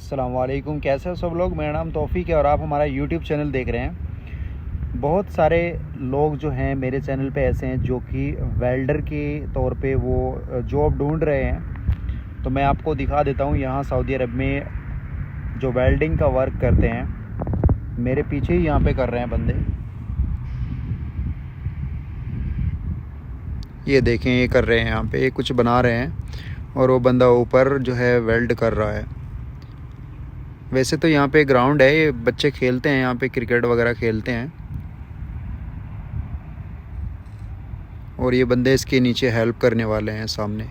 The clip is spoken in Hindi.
अस्सलाम वालेकुम। कैसे हो सब लोग। मेरा नाम तौफीक है और आप हमारा यूट्यूब चैनल देख रहे हैं। बहुत सारे लोग जो हैं मेरे चैनल पे ऐसे हैं जो कि वेल्डर के तौर पे वो जॉब ढूंढ रहे हैं। तो मैं आपको दिखा देता हूँ यहाँ सऊदी अरब में जो वेल्डिंग का वर्क करते हैं, मेरे पीछे ही यहाँ पे कर रहे हैं बंदे। ये देखें, ये कर रहे हैं, यहाँ पे कुछ बना रहे हैं और वो बंदा ऊपर जो है वेल्ड कर रहा है। वैसे तो यहाँ पे ग्राउंड है, ये बच्चे खेलते हैं, यहाँ पे क्रिकेट वगैरह खेलते हैं और ये बंदे इसके नीचे हेल्प करने वाले हैं सामने।